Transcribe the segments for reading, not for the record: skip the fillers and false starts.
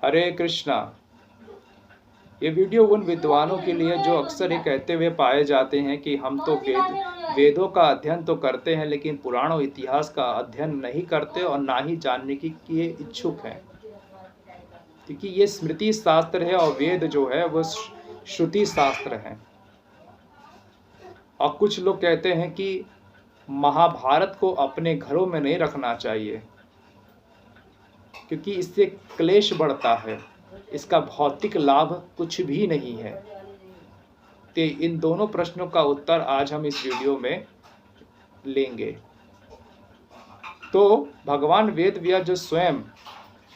हरे कृष्णा। ये वीडियो उन विद्वानों के लिए जो अक्सर ये कहते हुए पाए जाते हैं कि हम तो वेदों का अध्ययन तो करते हैं लेकिन पुराण और इतिहास का अध्ययन नहीं करते और ना ही जानने की ये इच्छुक हैं, क्योंकि ये स्मृति शास्त्र है और वेद जो है वो श्रुति शास्त्र है। और कुछ लोग कहते हैं कि महाभारत को अपने घरों में नहीं रखना चाहिए क्योंकि इससे क्लेश बढ़ता है, इसका भौतिक लाभ कुछ भी नहीं है। तो इन दोनों प्रश्नों का उत्तर आज हम इस वीडियो में लेंगे। तो भगवान वेद व्यास जो स्वयं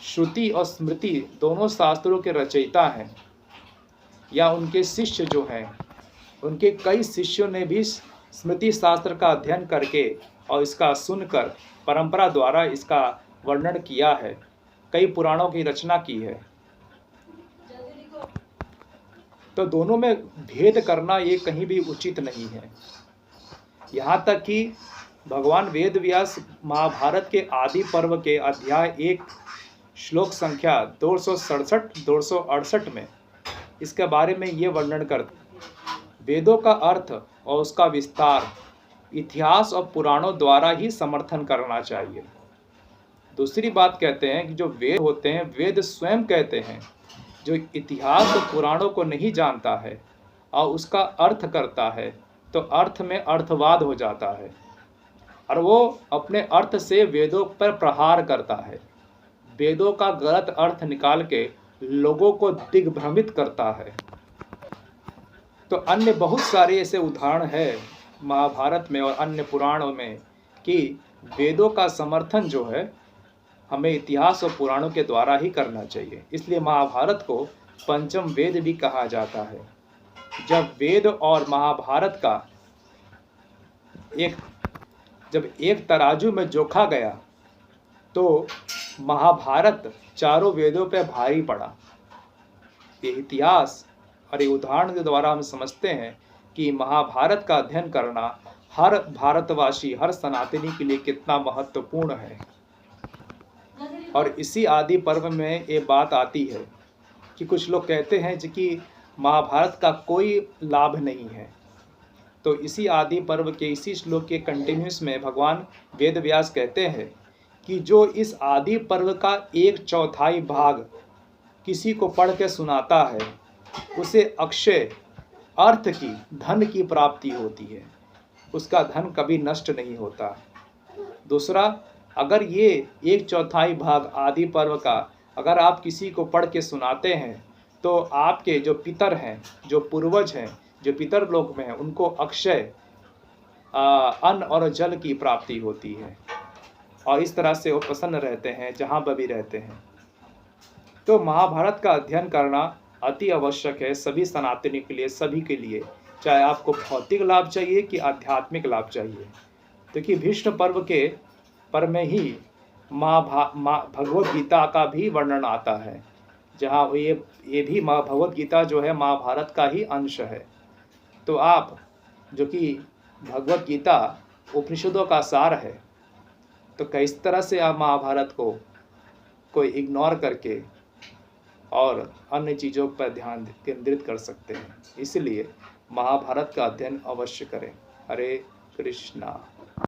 श्रुति और स्मृति दोनों शास्त्रों के रचयिता हैं, या उनके शिष्य जो हैं, उनके कई शिष्यों ने भी स्मृति शास्त्र का अध्ययन करके और इसका सुनकर परंपरा द्वारा इसका वर्णन किया है, कई पुराणों की रचना की है। तो दोनों में भेद करना ये कहीं भी उचित नहीं है। यहाँ तक कि भगवान वेद व्यास महाभारत के आदि पर्व के अध्याय 1 श्लोक संख्या 267-268 में इसके बारे में ये वर्णन करते, वेदों का अर्थ और उसका विस्तार इतिहास और पुराणों द्वारा ही समर्थन करना चाहिए। दूसरी बात कहते हैं कि जो वेद होते हैं, वेद स्वयं कहते हैं जो इतिहास और पुराणों को नहीं जानता है और उसका अर्थ करता है तो अर्थ में अर्थवाद हो जाता है और वो अपने अर्थ से वेदों पर प्रहार करता है, वेदों का गलत अर्थ निकाल के लोगों को दिग्भ्रमित करता है। तो अन्य बहुत सारे ऐसे उदाहरण है महाभारत में और अन्य पुराणों में कि वेदों का समर्थन जो है हमें इतिहास और पुराणों के द्वारा ही करना चाहिए। इसलिए महाभारत को पंचम वेद भी कहा जाता है। जब वेद और महाभारत का एक तराजू में जोखा गया तो महाभारत चारों वेदों पर भारी पड़ा। ये इतिहास और ये उदाहरण के द्वारा हम समझते हैं कि महाभारत का अध्ययन करना हर भारतवासी, हर सनातनी के लिए कितना महत्वपूर्ण है। और इसी आदि पर्व में ये बात आती है कि कुछ लोग कहते हैं कि महाभारत का कोई लाभ नहीं है। तो इसी आदि पर्व के इसी श्लोक के कंटिन्यूस में भगवान वेद व्यास कहते हैं कि जो इस आदि पर्व का 1/4 भाग किसी को पढ़ के सुनाता है उसे अक्षय अर्थ की, धन की प्राप्ति होती है, उसका धन कभी नष्ट नहीं होता। दूसरा, अगर ये 1/4 भाग आदि पर्व का अगर आप किसी को पढ़ के सुनाते हैं तो आपके जो पितर हैं, जो पूर्वज हैं, जो पितर लोक में हैं, उनको अक्षय अन्न और जल की प्राप्ति होती है और इस तरह से वो प्रसन्न रहते हैं जहाँ पर भी रहते हैं। तो महाभारत का अध्ययन करना अति आवश्यक है सभी सनातनी के लिए, सभी के लिए, चाहे आपको भौतिक लाभ चाहिए कि आध्यात्मिक लाभ चाहिए। क्योंकि भीष्म पर्व के पर में ही भगवत गीता का भी वर्णन आता है, जहाँ ये भी भगवत गीता जो है महाभारत का ही अंश है। तो आप जो कि भगवत गीता उपनिषदों का सार है, तो किस तरह से आप महाभारत को इग्नोर करके और अन्य चीज़ों पर ध्यान केंद्रित कर सकते हैं। इसलिए महाभारत का अध्ययन अवश्य करें। हरे कृष्णा।